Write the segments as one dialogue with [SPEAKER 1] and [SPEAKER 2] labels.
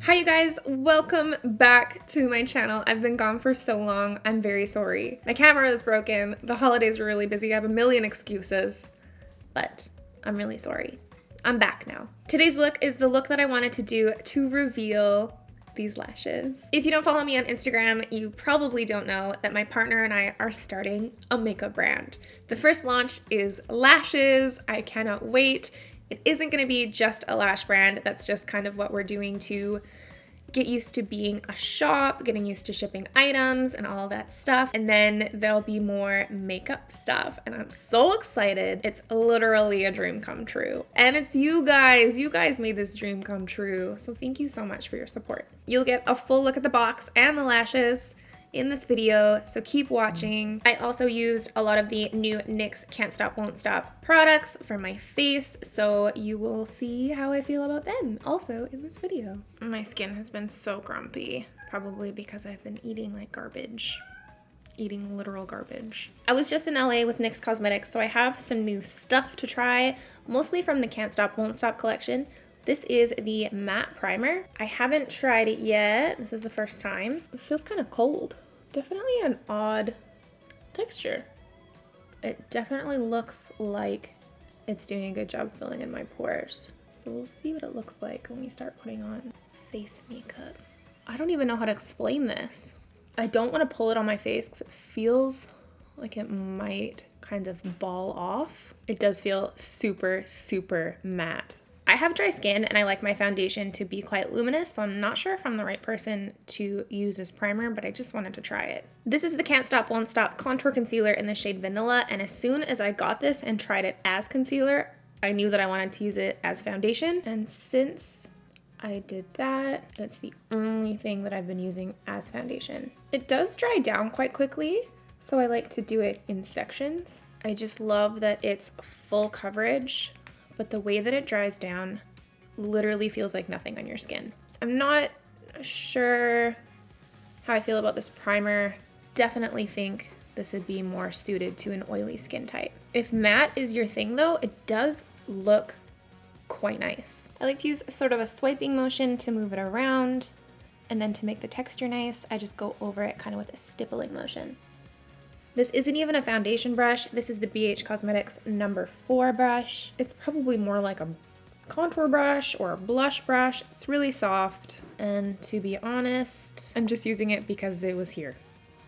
[SPEAKER 1] Hi you guys, welcome back to my channel. I've been gone for so long, I'm very sorry. My camera is broken, the holidays were really busy, I have a million excuses, but I'm really sorry. I'm back now. Today's look is the look that I wanted to do to reveal these lashes. If you don't follow me on Instagram, you probably don't know that my partner and I are starting a makeup brand. The first launch is LASHESSSS. I cannot wait. It isn't gonna be just a lash brand. That's just kind of what we're doing to get used to being a shop, getting used to shipping items and all that stuff. And then there'll be more makeup stuff. And I'm so excited. It's literally a dream come true. And it's you guys. You guys made this dream come true. So thank you so much for your support. You'll get a full look at the box and the lashes in this video, so keep watching. I also used a lot of the new NYX Can't Stop Won't Stop products for my face, so you will see how I feel about them also in this video. My skin has been so grumpy, probably because I've been eating like garbage. Eating literal garbage. I was just in LA with NYX Cosmetics, so I have some new stuff to try, mostly from the Can't Stop Won't Stop collection. This is the matte primer. I haven't tried it yet. This is the first time. It feels kind of cold. Definitely an odd texture. It definitely looks like it's doing a good job filling in my pores. So we'll see what it looks like when we start putting on face makeup. I don't even know how to explain this. I don't want to pull it on my face because it feels like it might kind of ball off. It does feel super, super matte. I have dry skin and I like my foundation to be quite luminous, so I'm not sure if I'm the right person to use this primer, but I just wanted to try it. This is the Can't Stop Won't Stop Contour Concealer in the shade Vanilla, and as soon as I got this and tried it as concealer, I knew that I wanted to use it as foundation, and since I did that, it's the only thing that I've been using as foundation. It does dry down quite quickly, so I like to do it in sections. I just love that it's full coverage, but the way that it dries down literally feels like nothing on your skin. I'm not sure how I feel about this primer. Definitely think this would be more suited to an oily skin type. If matte is your thing though, it does look quite nice. I like to use sort of a swiping motion to move it around, and then to make the texture nice, I just go over it kind of with a stippling motion. This isn't even a foundation brush. This is the BH Cosmetics number 4 brush. It's probably more like a contour brush or a blush brush. It's really soft. And to be honest, I'm just using it because it was here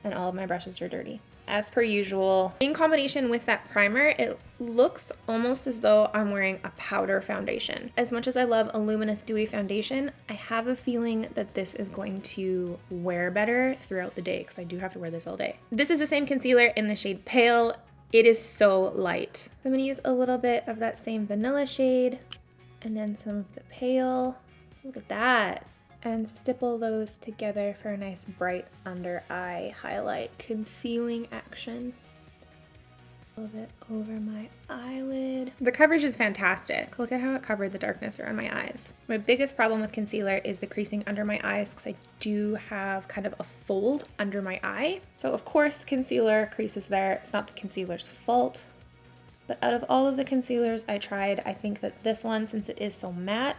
[SPEAKER 1] and all of my brushes are dirty. As per usual, in combination with that primer, it looks almost as though I'm wearing a powder foundation. As much as I love a luminous dewy foundation, I have a feeling that this is going to wear better throughout the day because I do have to wear this all day. This is the same concealer in the shade Pale. It is so light. So I'm gonna use a little bit of that same vanilla shade and then some of the Pale. Look at that. And stipple those together for a nice bright under eye highlight concealing action. A little bit over my eyelid. The coverage is fantastic. Look at how it covered the darkness around my eyes. My biggest problem with concealer is the creasing under my eyes because I do have kind of a fold under my eye. So of course concealer creases there. It's not the concealer's fault. But out of all of the concealers I tried, I think that this one, since it is so matte,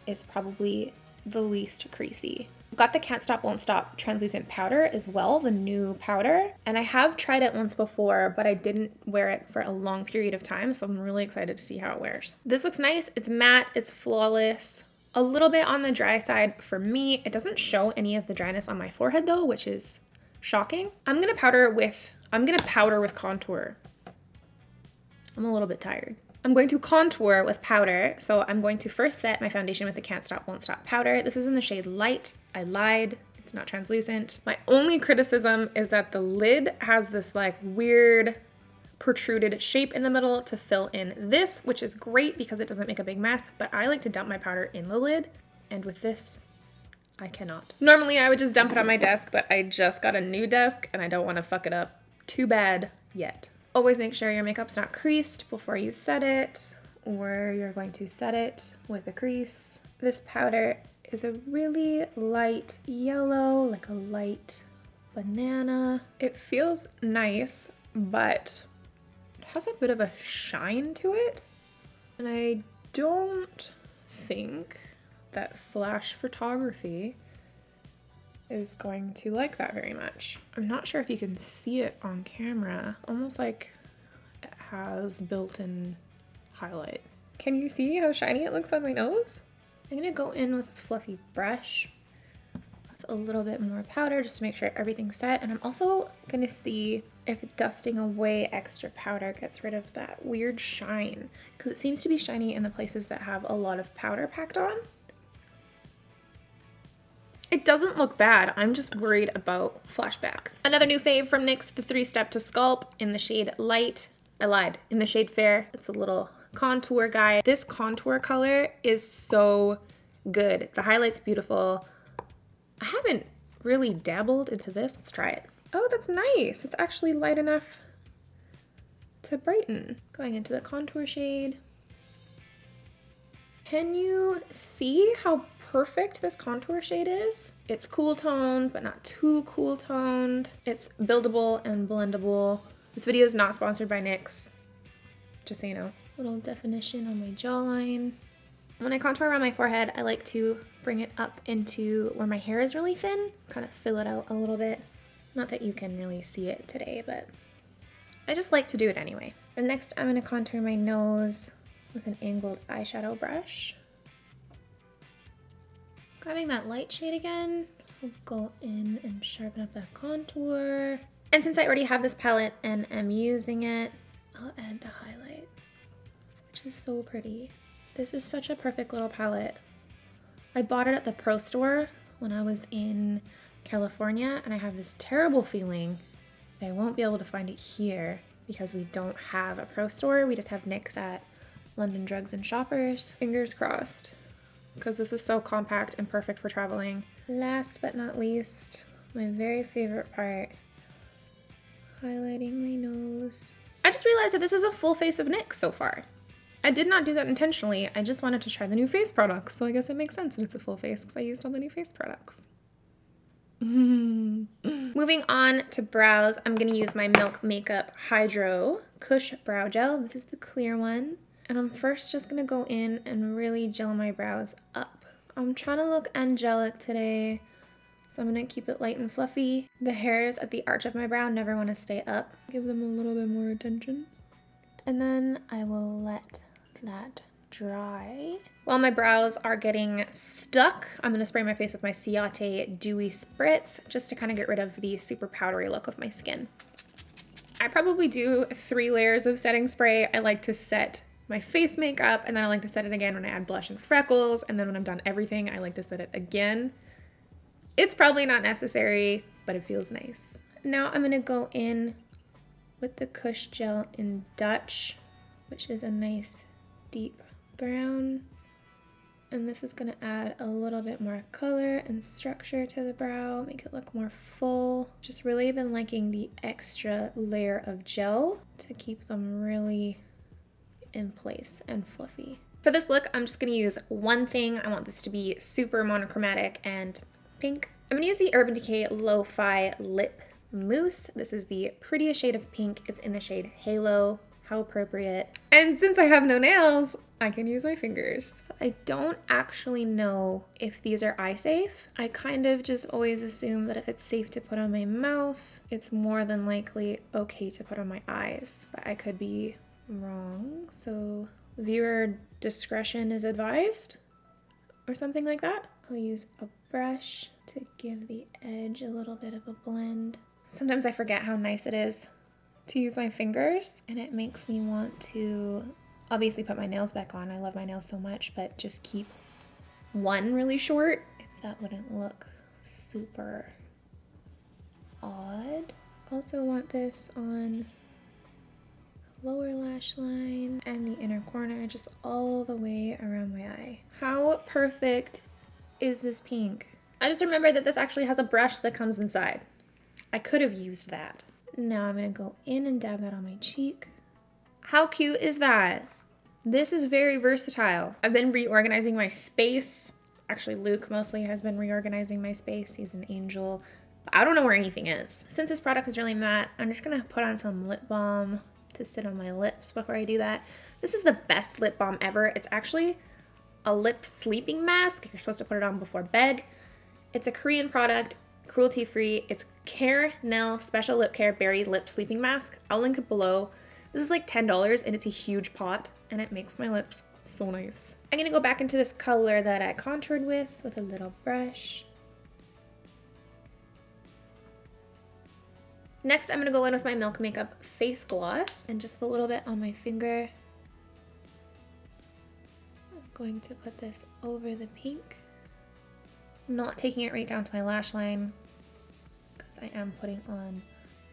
[SPEAKER 1] is probably the least creasy. I've got the Can't Stop Won't Stop translucent powder as well, the new powder, and I have tried it once before, but I didn't wear it for a long period of time, so I'm really excited to see how it wears. This looks nice. It's matte, it's flawless. A little bit on the dry side for me. It doesn't show any of the dryness on my forehead though, which is shocking. I'm gonna powder with contour. I'm a little bit tired. I'm going to contour with powder, so I'm going to first set my foundation with the Can't Stop Won't Stop powder. This is in the shade Light. I lied, it's not translucent. My only criticism is that the lid has this like weird protruded shape in the middle to fill in this, which is great because it doesn't make a big mess, but I like to dump my powder in the lid, and with this, I cannot. Normally I would just dump it on my desk, but I just got a new desk and I don't want to fuck it up too bad yet. Always make sure your makeup's not creased before you set it, or you're going to set it with a crease. This powder is a really light yellow, like a light banana. It feels nice, but it has a bit of a shine to it. And I don't think that flash photography is going to like that very much. I'm not sure if you can see it on camera, almost like it has built-in highlight. Can you see how shiny it looks on my nose? I'm gonna go in with a fluffy brush with a little bit more powder just to make sure everything's set. And I'm also gonna see if dusting away extra powder gets rid of that weird shine, because it seems to be shiny in the places that have a lot of powder packed on. It doesn't look bad. I'm just worried about flashback. Another new fave from NYX, the 3-step to sculpt in the shade Light. I lied, in the shade Fair. It's a little contour guide. This contour color is so good. The highlight's beautiful. I haven't really dabbled into this. Let's try it. Oh, that's nice. It's actually light enough to brighten. Going into the contour shade. Can you see how perfect this contour shade is? It's cool toned, but not too cool toned. It's buildable and blendable. This video is not sponsored by NYX, just so you know. Little definition on my jawline. When I contour around my forehead, I like to bring it up into where my hair is really thin, kind of fill it out a little bit. Not that you can really see it today, but I just like to do it anyway. And next I'm gonna contour my nose with an angled eyeshadow brush. Grabbing that light shade again, I'll go in and sharpen up that contour. And since I already have this palette and am using it, I'll add the highlight, which is so pretty. This is such a perfect little palette. I bought it at the Pro Store when I was in California, and I have this terrible feeling that I won't be able to find it here because we don't have a Pro Store. We just have NYX at London Drugs and Shoppers. Fingers crossed, because this is so compact and perfect for traveling. Last but not least, my very favorite part, highlighting my nose. I just realized that this is a full face of NYX so far. I did not do that intentionally. I just wanted to try the new face products, so I guess it makes sense that it's a full face because I used all the new face products. Moving on to brows, I'm gonna use my Milk Makeup Hydro Cush Brow Gel. This is the clear one. And I'm first just gonna go in and really gel my brows up. I'm trying to look angelic today, so I'm gonna keep it light and fluffy. The hairs at the arch of my brow never wanna stay up. Give them a little bit more attention. And then I will let that dry. While my brows are getting stuck, I'm gonna spray my face with my Ciate Dewy Spritz just to kind of get rid of the super powdery look of my skin. I probably do 3 layers of setting spray. I like to set my face makeup, and then I like to set it again when I add blush and freckles, and then when I'm done everything, I like to set it again. It's probably not necessary, but it feels nice. Now I'm gonna go in with the Cush Gel in Dutch, which is a nice deep brown. And this is gonna add a little bit more color and structure to the brow, make it look more full. Just really been liking the extra layer of gel to keep them really in place and fluffy. For this look, I'm just gonna use one thing. I want this to be super monochromatic and pink. I'm gonna use the Urban Decay Lo-Fi Lip Mousse. This is the prettiest shade of pink. It's in the shade Halo. How appropriate. And since I have no nails, I can use my fingers. I don't actually know if these are eye safe. I kind of just always assume that if it's safe to put on my mouth, it's more than likely okay to put on my eyes. But I could be wrong, so viewer discretion is advised or something like that. I'll use a brush to give the edge a little bit of a blend. Sometimes I forget how nice it is to use my fingers, and it makes me want to obviously put my nails back on. I love my nails so much, but just keep one really short if that wouldn't look super odd. Also want this on lower lash line and the inner corner, just all the way around my eye. How perfect is this pink? I just remembered that this actually has a brush that comes inside. I could have used that. Now I'm gonna go in and dab that on my cheek. How cute is that? This is very versatile. I've been reorganizing my space. Actually, Luke mostly has been reorganizing my space. He's an angel. I don't know where anything is. Since this product is really matte, I'm just gonna put on some lip balm to sit on my lips before I do that. This is the best lip balm ever. It's actually a lip sleeping mask. You're supposed to put it on before bed. It's a Korean product, cruelty-free. It's Carenel Special Lip Care Berry Lip Sleeping Mask. I'll link it below. This is like $10 and it's a huge pot and it makes my lips so nice. I'm gonna go back into this color that I contoured with a little brush. Next, I'm gonna go in with my Milk Makeup face gloss and just put a little bit on my finger. I'm going to put this over the pink. Not taking it right down to my lash line because I am putting on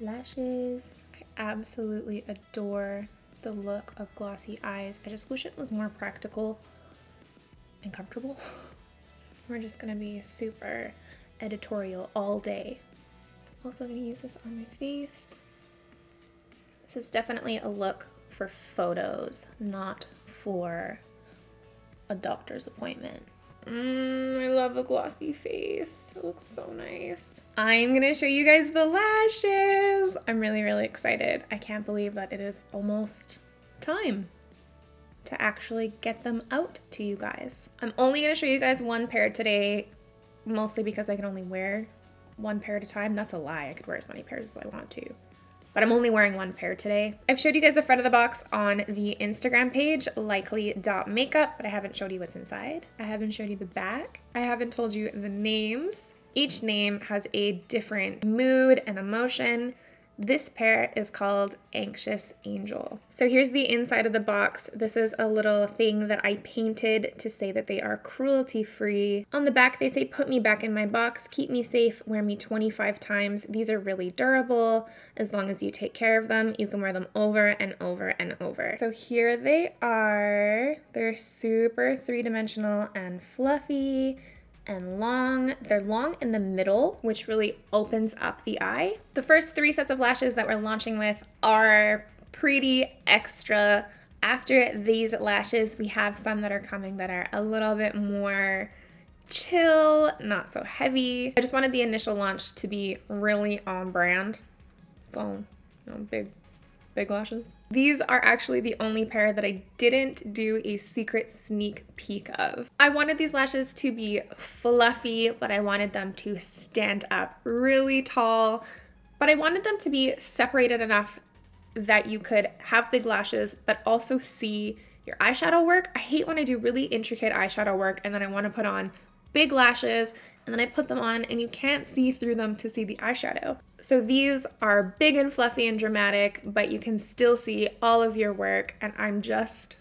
[SPEAKER 1] lashes. I absolutely adore the look of glossy eyes. I just wish it was more practical and comfortable. We're just gonna be super editorial all day. Also gonna use this on my face. This is definitely a look for photos, not for a doctor's appointment. I love a glossy face. It looks so nice. I'm gonna show you guys the lashes. I'm really, really excited. I can't believe that it is almost time to actually get them out to you guys. I'm only gonna show you guys one pair today, mostly because I can only wear one pair at a time. That's a lie. I could wear as many pairs as I want to. But I'm only wearing one pair today. I've showed you guys the front of the box on the Instagram page, likely.makeup, but I haven't showed you what's inside. I haven't showed you the back. I haven't told you the names. Each name has a different mood and emotion. This pair is called Anxious Angel. So here's the inside of the box. This is a little thing that I painted to say that they are cruelty-free. On the back, they say, "Put me back in my box, keep me safe, wear me 25 times. These are really durable. As long as you take care of them, you can wear them over and over and over." So here they are. They're super three-dimensional and fluffy and long. They're long in the middle, which really opens up the eye. The first 3 sets of lashes that we're launching with are pretty extra. After these lashes, we have some that are coming that are a little bit more chill, not so heavy. I just wanted the initial launch to be really on brand. So, you know, big lashes. These are actually the only pair that I didn't do a secret sneak peek of. I wanted these lashes to be fluffy, but I wanted them to stand up really tall, but I wanted them to be separated enough that you could have big lashes, but also see your eyeshadow work. I hate when I do really intricate eyeshadow work and then I want to put on big lashes and then I put them on and you can't see through them to see the eyeshadow. So these are big and fluffy and dramatic, but you can still see all of your work and I'm just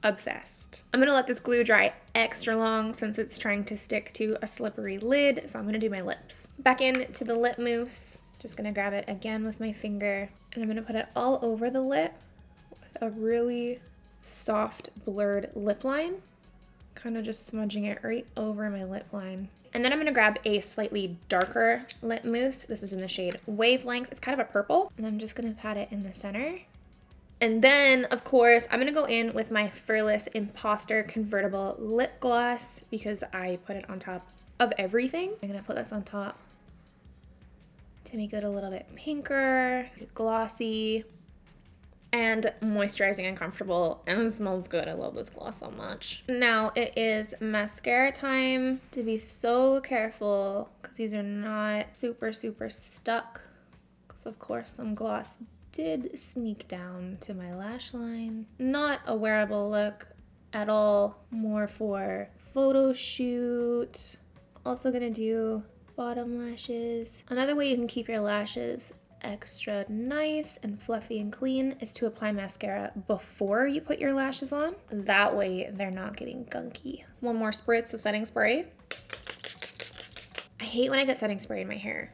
[SPEAKER 1] obsessed. I'm gonna let this glue dry extra long since it's trying to stick to a slippery lid, so I'm gonna do my lips. Back into the lip mousse, just gonna grab it again with my finger and I'm gonna put it all over the lip with a really soft blurred lip line, kind of just smudging it right over my lip line. And then I'm gonna grab a slightly darker lip mousse. This is in the shade Wavelength. It's kind of a purple. And I'm just gonna pat it in the center. And then, of course, I'm gonna go in with my Furless Imposter Convertible Lip Gloss because I put it on top of everything. I'm gonna put this on top to make it a little bit pinker, glossy, and moisturizing and comfortable, and it smells good. I love this gloss so much. Now it is mascara time. To be so careful because these are not super stuck, because of course some gloss did sneak down to my lash line. Not a wearable look at all, more for photo shoot. Also gonna do bottom lashes. Another way you can keep your lashes extra nice and fluffy and clean is to apply mascara before you put your lashes on. That way they're not getting gunky. One more spritz of setting spray. I hate when I get setting spray in my hair.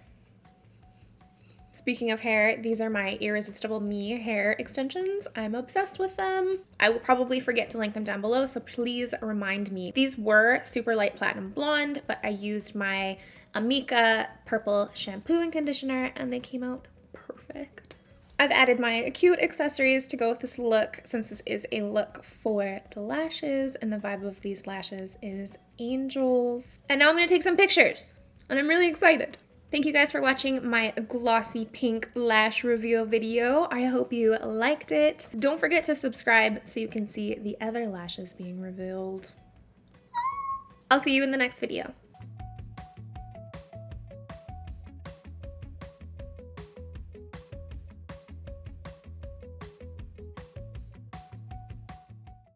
[SPEAKER 1] Speaking of hair, these are my Irresistible Me hair extensions. I'm obsessed with them. I will probably forget to link them down below, so please remind me. These were super light platinum blonde, but I used my Amika purple shampoo and conditioner and they came out perfect. I've added my cute accessories to go with this look since this is a look for the lashes and the vibe of these lashes is angels. And now I'm gonna take some pictures and I'm really excited. Thank you guys for watching my glossy pink lash reveal video. I hope you liked it. Don't forget to subscribe so you can see the other lashes being revealed. I'll see you in the next video.